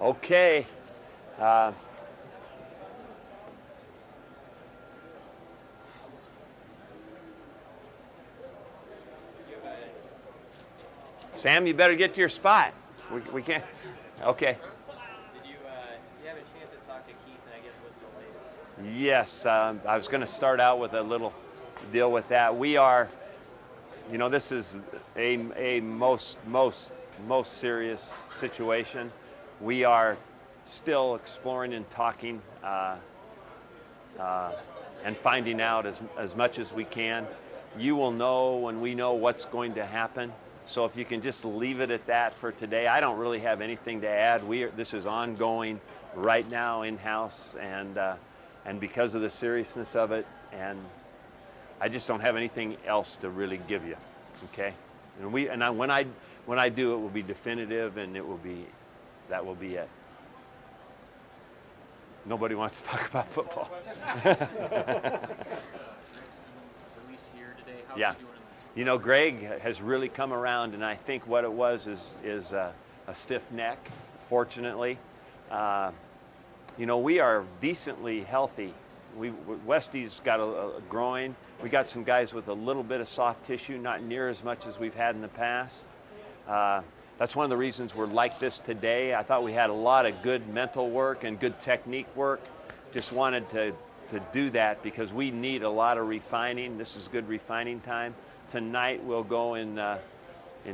Okay. Uh, Sam, you better get to your spot. We can't. Okay. Did you have a chance to talk to Keith? And I guess what's the latest? Yes, I was going to start out with a little deal with that. We are, this is a most serious situation. We are still exploring and talking and finding out as much as we can. You will know when we know what's going to happen. So if you can just leave it at that for today. I don't really have anything to add. This is ongoing right now in-house, and because of the seriousness of it, and I just don't have anything else to really give you. Okay, when I do, it will be definitive, and that will be it. Nobody wants to talk about football. Yeah. Greg has really come around, and I think what it was is a stiff neck, fortunately. We are decently healthy. Westy's got a groin. We got some guys with a little bit of soft tissue, not near as much as we've had in the past. That's one of the reasons we're like this today. I thought we had a lot of good mental work and good technique work. Just wanted to do that because we need a lot of refining. This is good refining time. Tonight we'll go in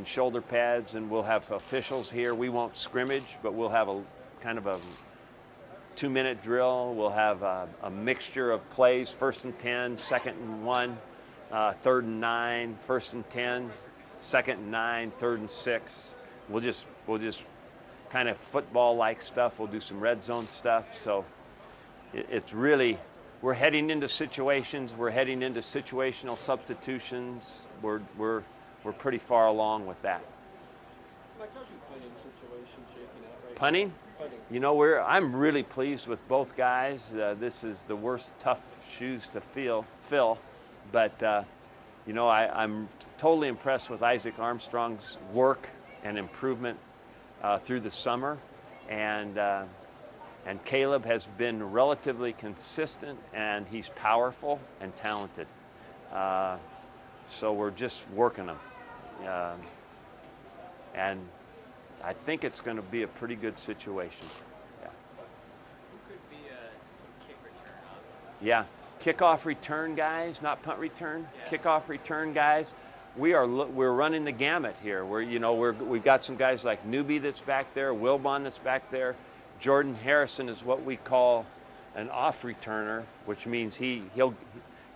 shoulder pads, and we'll have officials here. We won't scrimmage, but we'll have a kind of a 2-minute drill. We'll have a mixture of plays: 1st and 10, 2nd and 1, 3rd and 9, 1st and 10, 2nd and 9, 3rd and 6. We'll just kind of football-like stuff. We'll do some red zone stuff. So it's really, we're heading into situations. We're heading into situational substitutions. We're pretty far along with that. Mike, how's your punting situation shaking out right Punting? now? Punting. I'm really pleased with both guys. This is the worst tough shoes to fill, but I'm totally impressed with Isaac Armstrong's work and improvement through the summer, and Caleb has been relatively consistent, and he's powerful and talented. So we're just working them, and I think it's going to be a pretty good situation. Yeah. Who could be some kick return on? Yeah, kickoff return guys, not punt return. Yeah. Kickoff return guys. We're running the gamut here. We've got some guys like Newby that's back there, Wilbon that's back there. Jordan Harrison is what we call an off returner, which means he'll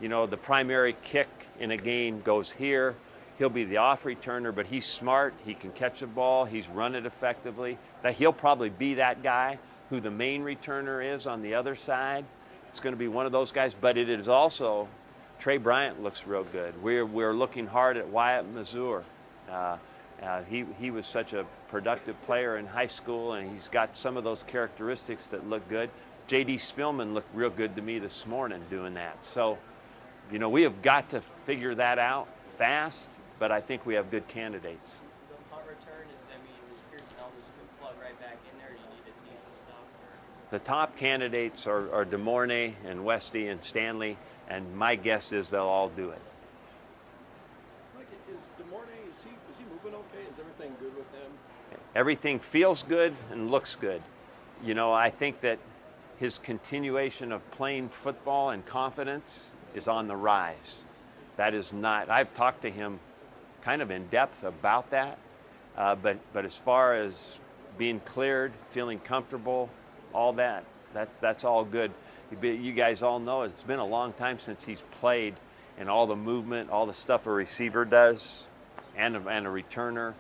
the primary kick in a game goes here. He'll be the off returner, but he's smart. He can catch the ball. He's run it effectively. He'll probably be that guy who the main returner is on the other side. It's going to be one of those guys, but it is also Trey Bryant looks real good. We're looking hard at Wyatt Mazur. He was such a productive player in high school, and he's got some of those characteristics that look good. J.D. Spillman looked real good to me this morning doing that. So, we have got to figure that out fast, but I think we have good candidates. The punt return is Pearson Elvis could plug right back in there? Do you need to see some stuff? The top candidates are DeMornay and Westy and Stanley, and my guess is they'll all do it. Mike, is DeMornay, is he moving okay? Is everything good with him? Everything feels good and looks good. I think that his continuation of playing football and confidence is on the rise. That is not, I've talked to him kind of in depth about that, but as far as being cleared, feeling comfortable, all that's all good. You guys all know it's been a long time since he's played, and all the movement, all the stuff a receiver does, and a returner.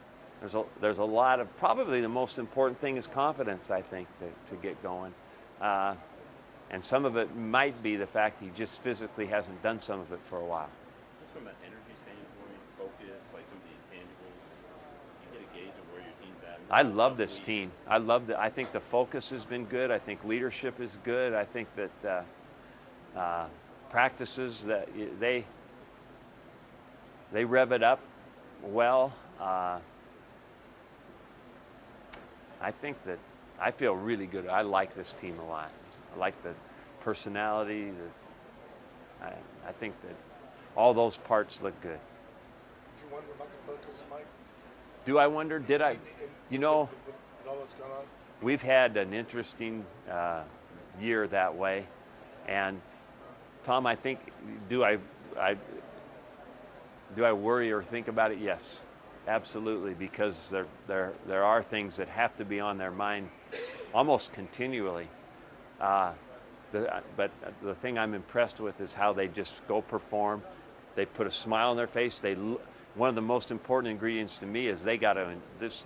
There's a lot of, probably the most important thing is confidence, I think, to get going. And some of it might be the fact he just physically hasn't done some of it for a while. Just from an energy standpoint, focus, like some of the intangibles, you get a gauge of where your team's at. I love this team. I think the focus has been good. I think leadership is good. I think that practices, that they rev it up well. I think that I feel really good. I like this team a lot. I like the personality. I think that all those parts look good. Do you wonder about the focus, Mike? Do I wonder? Did I? You know, With all that's going on? we've had an interesting year that way, and Tom, I think do I worry or think about it? Yes, absolutely, because there are things that have to be on their mind almost continually. But the thing I'm impressed with is how they just go perform. They put a smile on their face. One of the most important ingredients to me is they got to.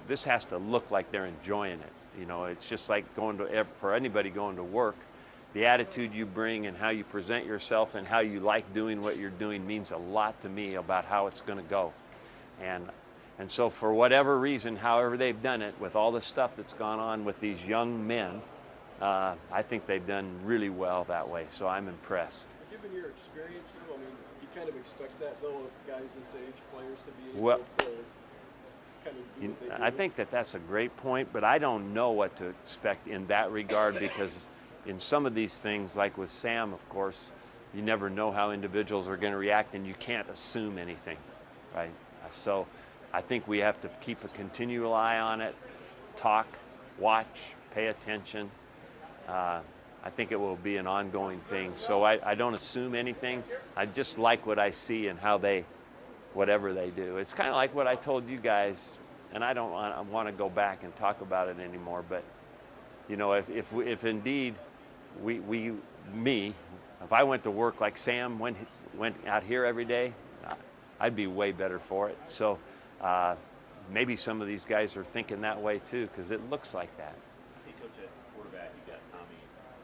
This has to look like they're enjoying it. You know, it's just like for anybody going to work. The attitude you bring and how you present yourself and how you like doing what you're doing means a lot to me about how it's going to go. And so for whatever reason, however they've done it, with all the stuff that's gone on with these young men, I think they've done really well that way. So I'm impressed. Given your experience, though, I mean, you kind of expect that, though, of guys this age, players to be able Well, to kind of do what they I do. think that's a great point, but I don't know what to expect in that regard because in some of these things, like with Sam, of course, you never know how individuals are going to react and you can't assume anything, right? So I think we have to keep a continual eye on it, talk, watch, pay attention. I think it will be an ongoing thing. So I don't assume anything. I just like what I see and how whatever they do. It's kind of like what I told you guys, and I don't want to go back and talk about it anymore, but you know, if indeed if I went to work like Sam went out here every day, I'd be way better for it. So maybe some of these guys are thinking that way too, because it looks like that. Hey, Coach, at quarterback, you got Tommy,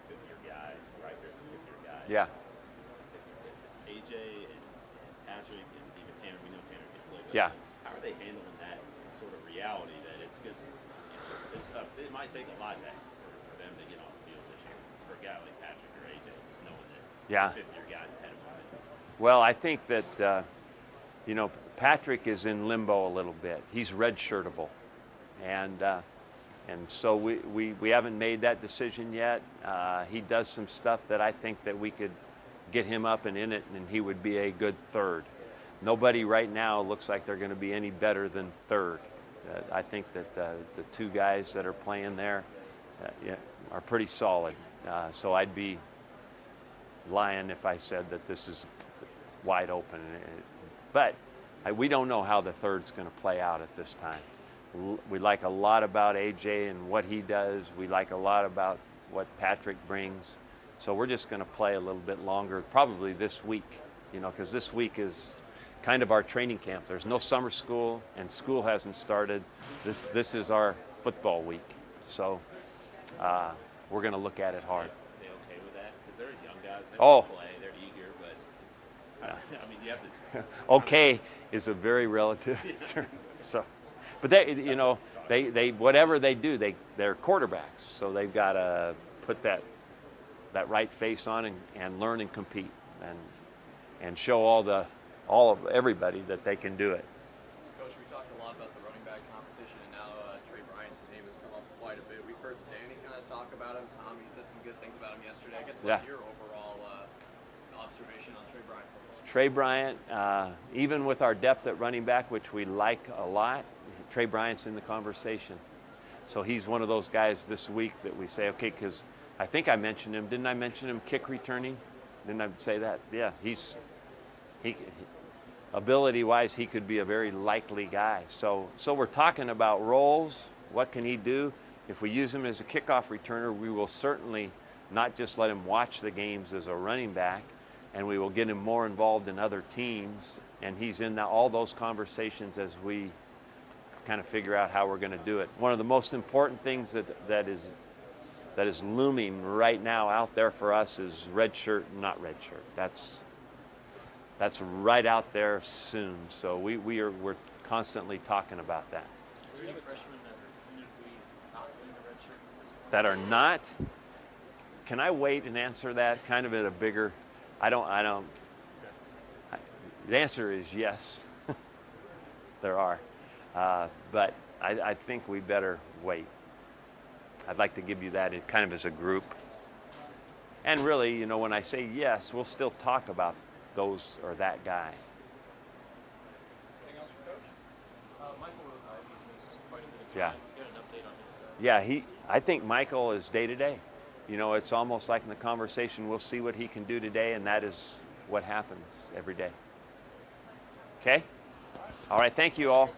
fifth-year guy. Riker's a fifth-year guy. Yeah. It's AJ and Patrick and even Tanner. We know Tanner can play. But Yeah. how are they handling that sort of reality that it's good? It might take a lot for them to get on the field this year. For a guy like Patrick or AJ, just knowing that Yeah. fifth-year guys ahead of him. Well, I think that, you know, Patrick is in limbo a little bit. He's redshirtable. And so we haven't made that decision yet. He does some stuff that I think that we could get him up and in it, and he would be a good third. Nobody right now looks like they're going to be any better than third. I think that the two guys that are playing there are pretty solid. So I'd be lying if I said that this is wide open. But we don't know how the third's going to play out at this time. We like a lot about AJ and what he does. We like a lot about what Patrick brings. So we're just going to play a little bit longer, probably this week, you know, because this week is kind of our training camp. There's no summer school, and school hasn't started. This is our football week. So we're going to look at it hard. Are they okay with that? Because they're young guys. They Oh. want to play. They're eager, but I mean, you have to. Okay is a very relative term. So, but they whatever they do, they're quarterbacks. So they've got to put that right face on and learn and compete and show all of everybody that they can do it. Coach, we talked a lot about the running back competition, and now Trey Bryant's name has come up quite a bit. We've heard Danny kind of talk about him. Tommy said some good things about him yesterday. I guess what's your overall observation on Trey Bryant so far? Trey Bryant, even with our depth at running back, which we like a lot, Trey Bryant's in the conversation. So he's one of those guys this week that we say, okay, because I think I mentioned him. Didn't I mention him kick returning? Didn't I say that? Yeah, he ability-wise, he could be a very likely guy. So we're talking about roles. What can he do? If we use him as a kickoff returner, we will certainly not just let him watch the games as a running back, and we will get him more involved in other teams. And he's in all those conversations as we kind of figure out how we're going to do it. One of the most important things that is looming right now out there for us is red shirt, not red shirt. That's right out there soon. So we're constantly talking about that. Are there any freshmen that are definitively not in the red shirt at this point? That are not. Can I wait and answer that kind of at a bigger? I don't. The answer is yes. There are, but I think we better wait. I'd like to give you that kind of as a group. And really, you know, when I say yes, we'll still talk about those or that guy. Anything else for Coach? Michael Rosati, he's missed quite a bit of Yeah. time. Get an update on his Yeah, I think Michael is day to day. You know, it's almost like in the conversation, we'll see what he can do today, and that is what happens every day. Okay? All right, thank you all.